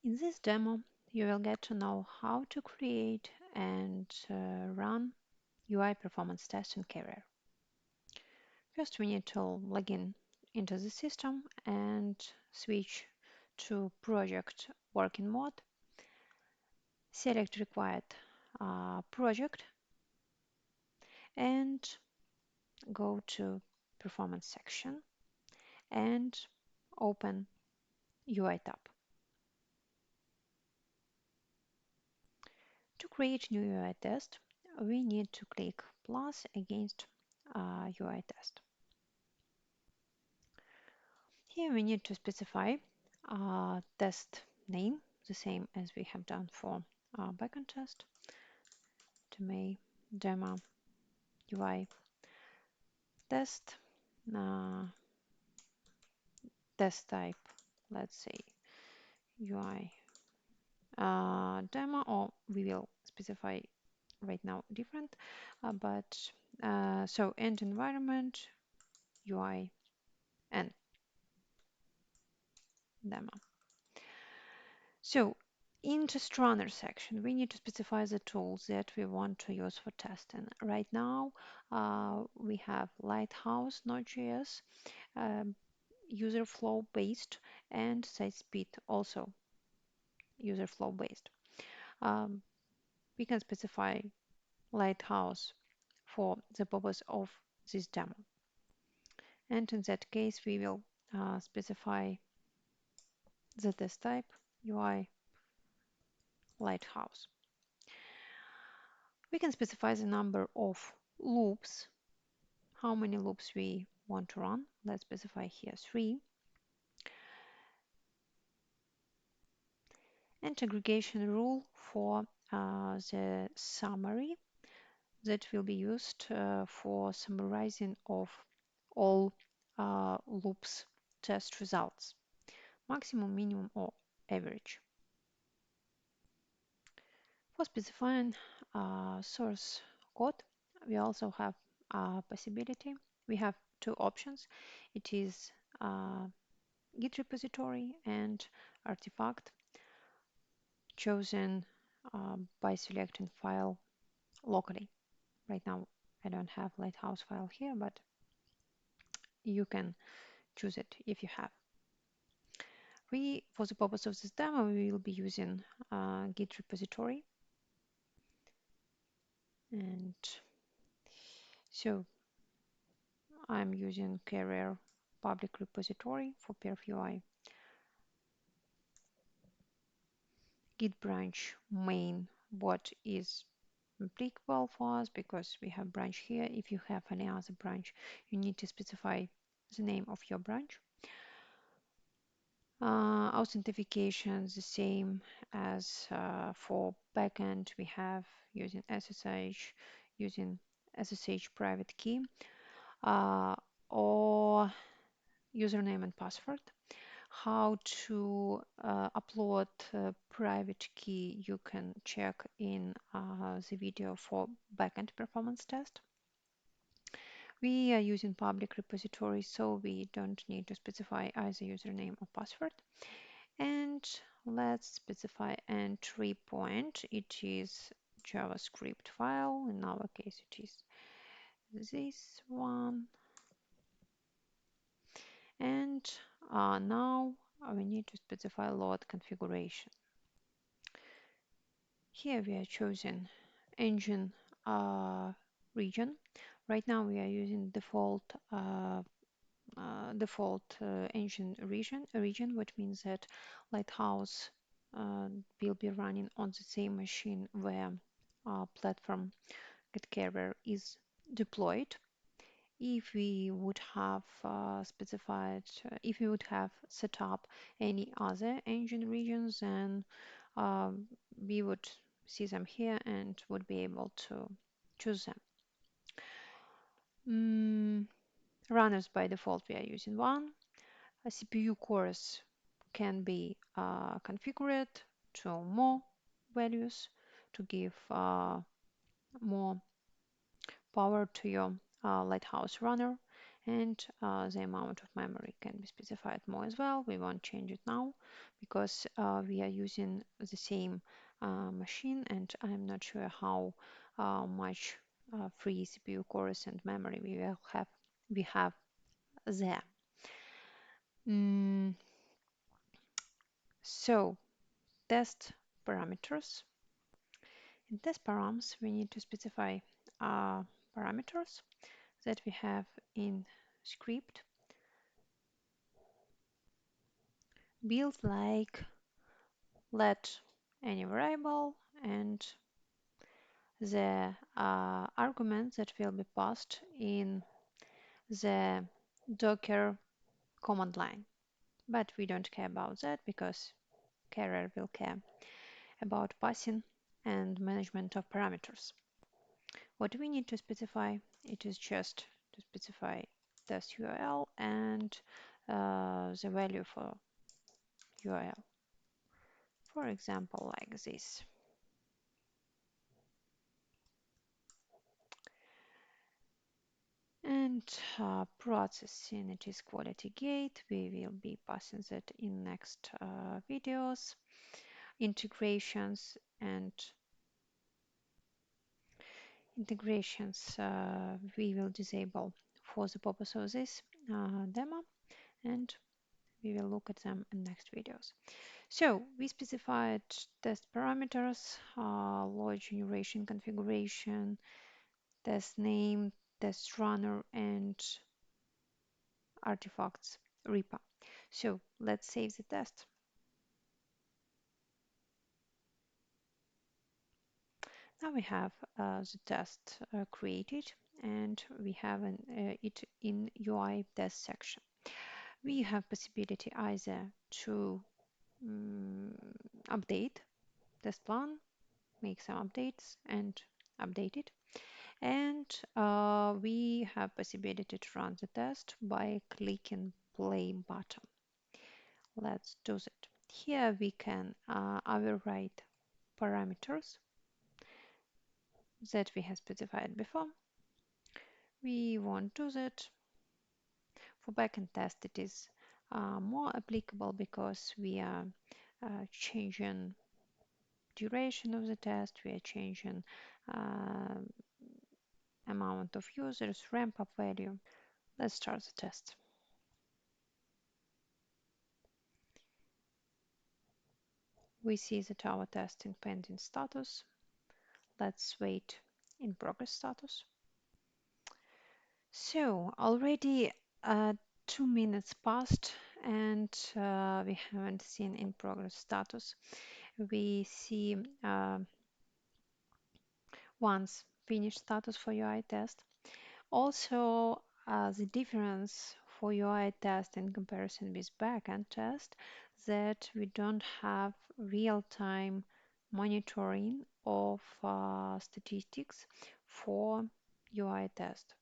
In this demo, you will get to know how to create and run UI performance tests in Carrier. First, we need to log in into the system and switch to project working mode. Select required project and go to performance section and open UI tab. To create new UI test, we need to click plus against UI test. Here we need to specify test name, the same as we have done for backend test, to make demo UI test, uh, test type, let's say UI demo, or we will specify right now different, so end environment UI and demo. So in test runner section, we need to specify the tools that we want to use for testing. Right now, we have Lighthouse, Node.js, um, user flow based, and SiteSpeed also user flow based. Um, we can specify Lighthouse for the purpose of this demo. And in that case, we will specify the test type UI Lighthouse. We can specify the number of loops, how many loops we want to run. Let's specify here 3. And aggregation rule for the summary that will be used for summarizing of all loops test results, maximum, minimum, or average. For specifying source code, we also have a possibility. We have two options. It is Git repository and artifact, chosen by selecting file locally. Right now, I don't have Lighthouse file here, but you can choose it if you have. For the purpose of this demo, we will be using Git repository. And so I'm using Carrier public repository for PerfUI. Git branch main, what is applicable for us, because we have branch here. If you have any other branch, you need to specify the name of your branch. Authentication, the same as for backend, we have using SSH, using SSH private key, or username and password. How to upload private key, you can check in the video for backend performance test. We are using public repository, so we don't need to specify either username or password. And let's specify entry point. It is JavaScript file. In our case, it is this one. And now we need to specify load configuration. Here we are choosing engine region. Right now we are using default engine region, which means that Lighthouse will be running on the same machine where platform GetCarrier is deployed. If we would have if we would have set up any other engine regions, then we would see them here and would be able to choose them. Runners by default, we are using one. A CPU cores can be configured to more values to give more power to your Lighthouse runner. And the amount of memory can be specified more as well. We won't change it now because we are using the same machine, and I'm not sure how much free CPU cores and memory we have there. Mm, so test parameters. In test params, we need to specify parameters that we have in script. Build like let any variable and the argument that will be passed in the Docker command line. But we don't care about that because carrier will care about passing and management of parameters. What we need to specify, it is just to specify test URL and the value for URL. For example, like this. And processing, it is quality gate. We will be passing that in next videos. Integrations and integrations we will disable for the purpose of this demo, and we will look at them in next videos. So we specified test parameters, load generation configuration, test name, test runner, and artifacts repo. So let's save the test. Now we have the test created, and we have it in UI test section. We have possibility either to update test plan, make some updates and update it. And we have possibility to run the test by clicking play button. Let's do that. Here we can override parameters that we have specified before. We won't do that. For backend test, it is more applicable because we are changing duration of the test, we are changing uh, amount of users, ramp up value. Let's start the test. We see that our test in pending status. Let's wait in progress status. So already 2 minutes passed and we haven't seen in progress status. We see once finished status for UI test. Also, the difference for UI test in comparison with backend test that we don't have real-time monitoring of statistics for UI test.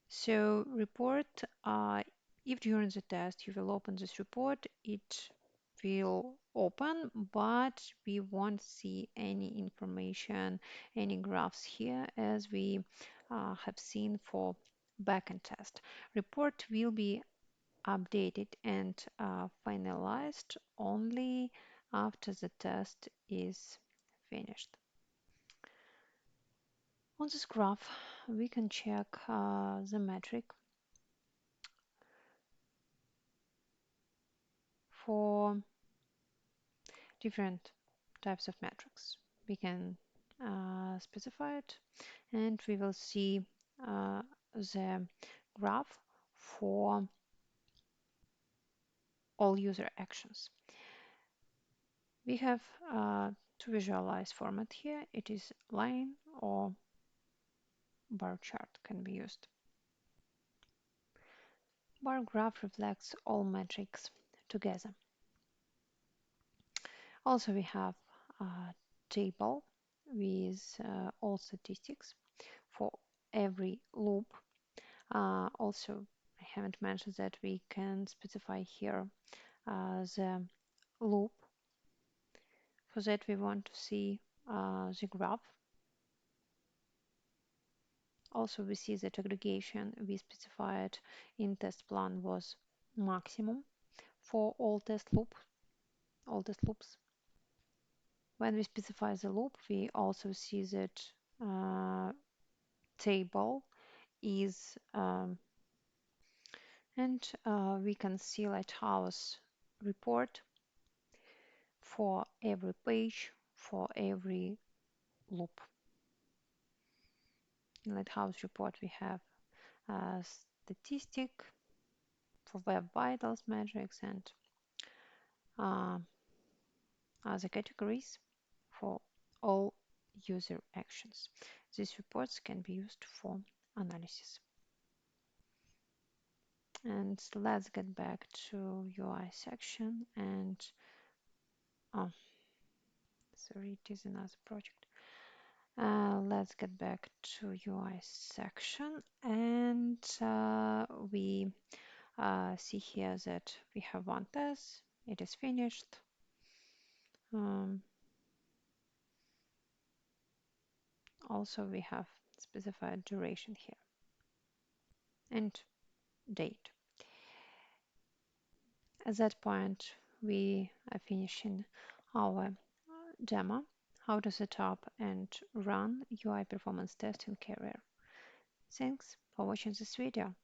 So report, if during the test you will open this report, it will open, but we won't see any information, any graphs here as we have seen for backend test. Report will be updated and finalized only after the test is finished. On this graph, we can check the metric for different types of metrics. We can specify it and we will see the graph for all user actions. We have to visualize format here. It is line or bar chart can be used. Bar graph reflects all metrics together. Also, we have a table with all statistics for every loop. Also, I haven't mentioned that we can specify here the loop. For that, we want to see the graph Also, we see that aggregation we specified in test plan was maximum for all test loops. When we specify the loop, we also see that table is and we can see Lighthouse report for every page, for every loop. In Lighthouse report, we have a statistic for Web Vitals metrics and uh, other categories for all user actions. These reports can be used for analysis. And let's get back to UI section and oh, sorry, it is another project. Let's get back to UI section and we see here that we have one test. It is finished. Also, we have specified duration here and date. At that point, we are finishing our demo, how to set up and run UI performance test in Carrier. Thanks for watching this video.